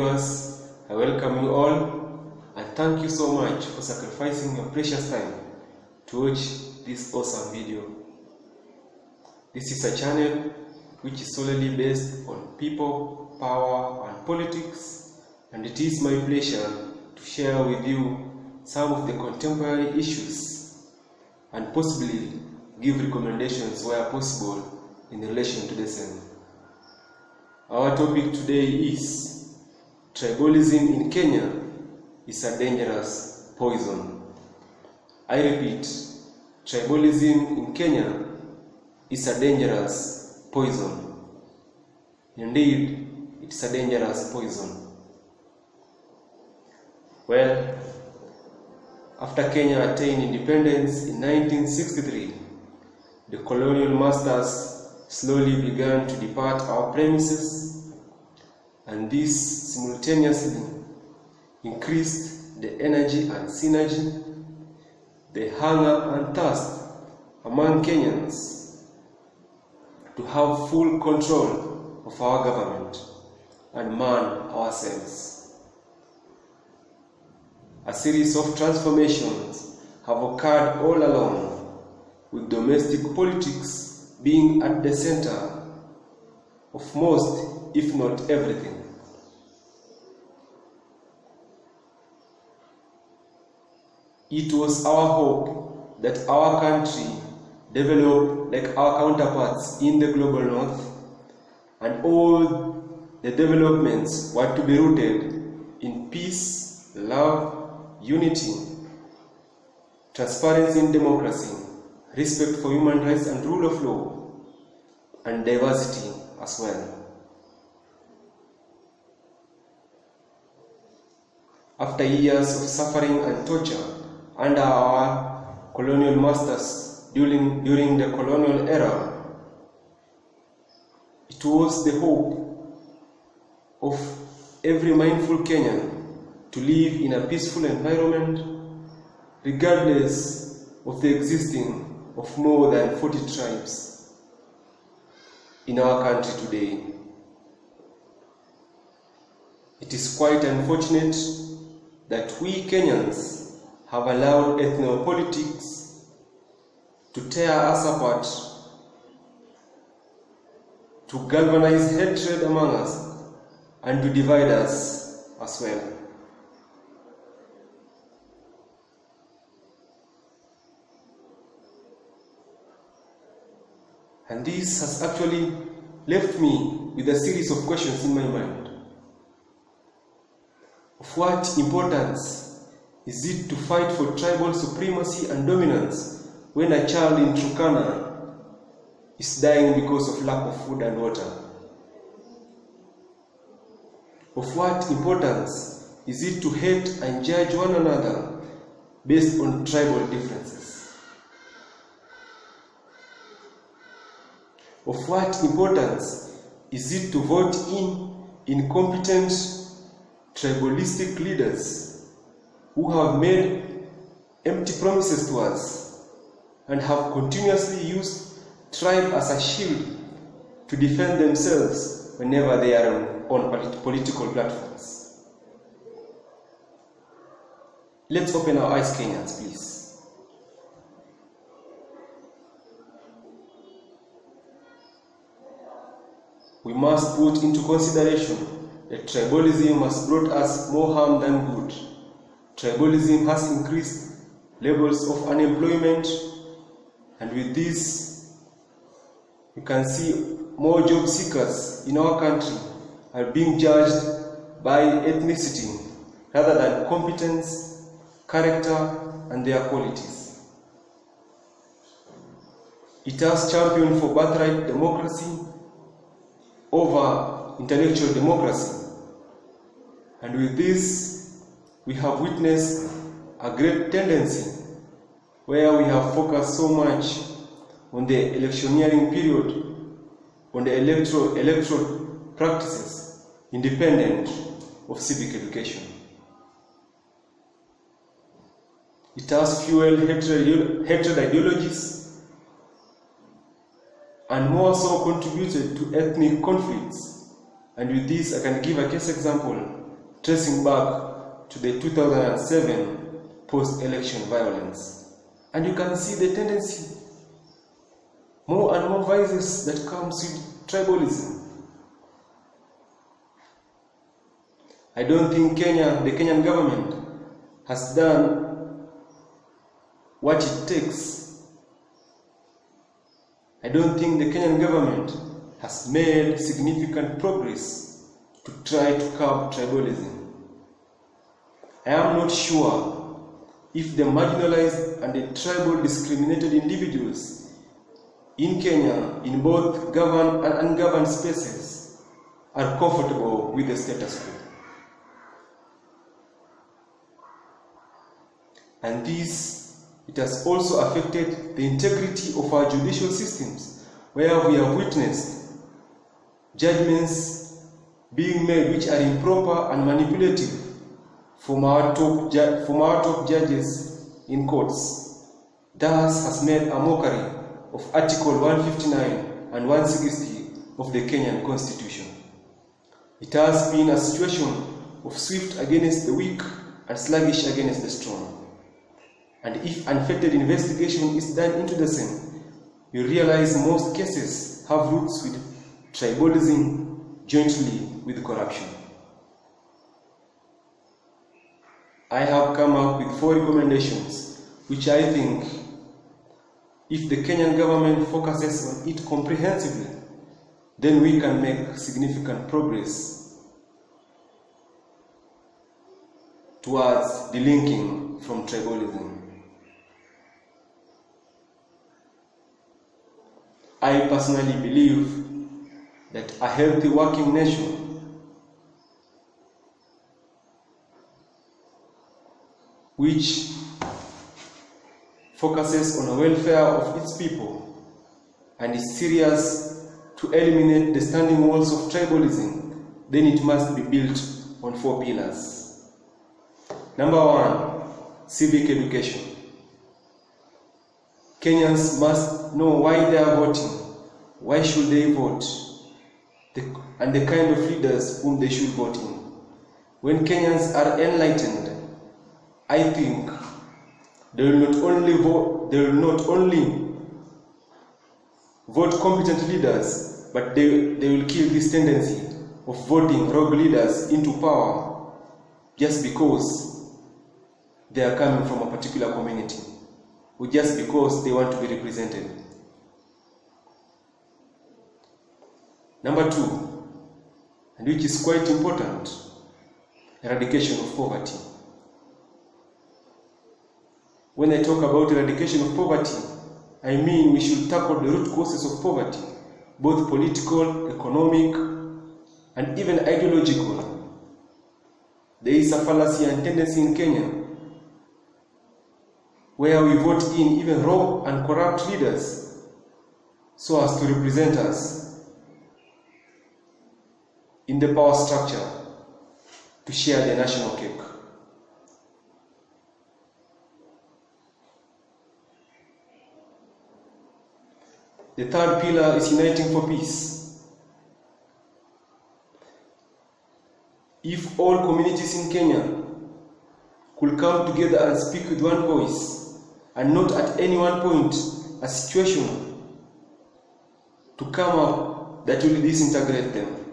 viewers, I welcome you all and thank you so much for sacrificing your precious time to watch this awesome video. This is a channel which is solely based on people, power and politics, and it is my pleasure to share with you some of the contemporary issues and possibly give recommendations where possible in relation to the same. Our topic today is tribalism in Kenya is a dangerous poison. I repeat, tribalism in Kenya is a dangerous poison. Indeed, it's a dangerous poison. Well, after Kenya attained independence in 1963, the colonial masters slowly began to depart our premises, and this simultaneously increased the energy and synergy, the hunger and thirst among Kenyans to have full control of our government and man ourselves. A series of transformations have occurred all along, with domestic politics being at the center of most, if not everything. It was our hope that our country develop like our counterparts in the global north, and all the developments were to be rooted in peace, love, unity, transparency in democracy, respect for human rights and rule of law, and diversity as well. After years of suffering and torture under our colonial masters during the colonial era, it was the hope of every mindful Kenyan to live in a peaceful environment, regardless of the existing of more than 40 tribes in our country today. It is quite unfortunate that we Kenyans have allowed ethnopolitics to tear us apart, to galvanize hatred among us, and to divide us as well. And this has actually left me with a series of questions in my mind. Of what importance is it to fight for tribal supremacy and dominance when a child in Turkana is dying because of lack of food and water? Of what importance is it to hate and judge one another based on tribal differences? Of what importance is it to vote in incompetent tribalistic leaders who have made empty promises to us and have continuously used tribe as a shield to defend themselves whenever they are on political platforms? Let's open our eyes, Kenyans, please. We must put into consideration that tribalism has brought us more harm than good. Tribalism has increased levels of unemployment, and with this, we can see more job seekers in our country are being judged by ethnicity rather than competence, character, and their qualities. It has championed for birthright democracy over intellectual democracy, and with this we have witnessed a great tendency where we have focused so much on the electioneering period, on the electoral practices independent of civic education. It has fueled hatred ideologies and more so contributed to ethnic conflicts. And with this, I can give a case example tracing back to the 2007 post-election violence. And you can see the tendency, more and more vices that comes with tribalism. I don't think the Kenyan government has done what it takes. I don't think the Kenyan government has made significant progress to try to curb tribalism. I am not sure if the marginalized and the tribal discriminated individuals in Kenya, in both governed and ungoverned spaces, are comfortable with the status quo. And this, it has also affected the integrity of our judicial systems, where we have witnessed judgments being made which are improper and manipulative from our top judges in courts. Thus has made a mockery of Article 159 and 160 of the Kenyan Constitution. It has been a situation of swift against the weak and sluggish against the strong. And if unfettered investigation is done into the same, you realize most cases have roots with tribalism jointly with corruption. I have come up with 4 recommendations which I think, if the Kenyan government focuses on it comprehensively, then we can make significant progress towards delinking from tribalism. I personally believe that a healthy working nation which focuses on the welfare of its people and is serious to eliminate the standing walls of tribalism, then it must be built on 4 pillars. Number 1, civic education. Kenyans must know why they are voting, why should they vote, and the kind of leaders whom they should vote in. When Kenyans are enlightened, I think they will not only vote competent leaders, but they will kill this tendency of voting rogue leaders into power just because they are coming from a particular community, or just because they want to be represented. Number 2, and which is quite important, eradication of poverty. When I talk about eradication of poverty, I mean we should tackle the root causes of poverty, both political, economic, and even ideological. There is a fallacy and tendency in Kenya where we vote in even rogue and corrupt leaders so as to represent us in the power structure to share the national cake. The 3rd pillar is uniting for peace. If all communities in Kenya could come together and speak with one voice, and not at any one point a situation to come up that will disintegrate them,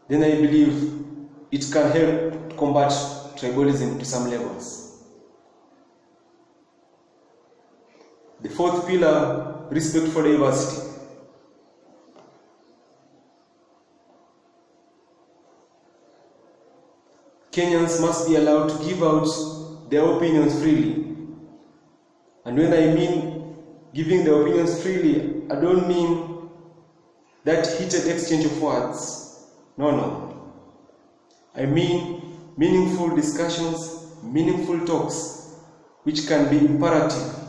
then I believe it can help to combat tribalism to some levels. The 4th pillar, respect for diversity. Kenyans must be allowed to give out their opinions freely. And when I mean giving their opinions freely, I don't mean that heated exchange of words. No. I mean meaningful discussions, meaningful talks, which can be imperative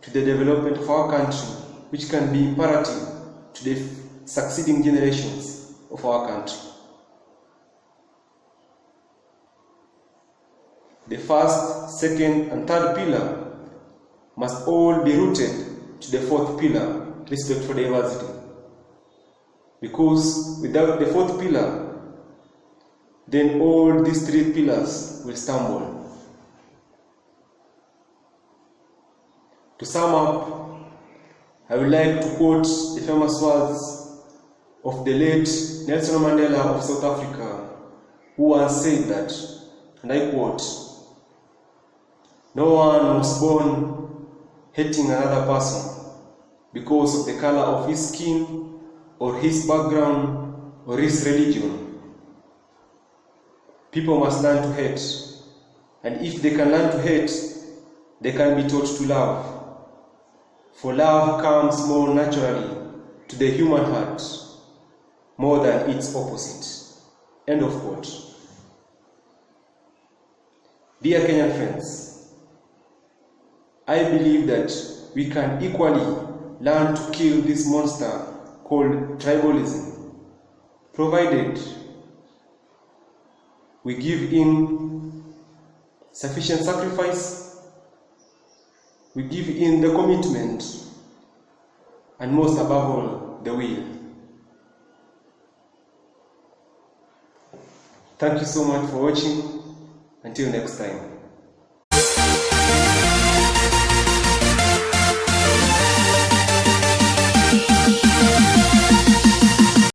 to the development of our country, which can be imperative to the succeeding generations of our country. The 1st, 2nd, and 3rd pillar must all be rooted to the 4th pillar, respect for diversity. Because without the 4th pillar, then all these three pillars will stumble. To sum up, I would like to quote the famous words of the late Nelson Mandela of South Africa, who once said that, and I quote, "No one was born hating another person because of the color of his skin or his background or his religion. People must learn to hate, and if they can learn to hate, they can be taught to love. For love comes more naturally to the human heart, more than its opposite." End of quote. Dear Kenyan friends, I believe that we can equally learn to kill this monster called tribalism, provided we give in sufficient sacrifice, we give in the commitment, and most above all, the will. Thank you so much for watching. Until next time.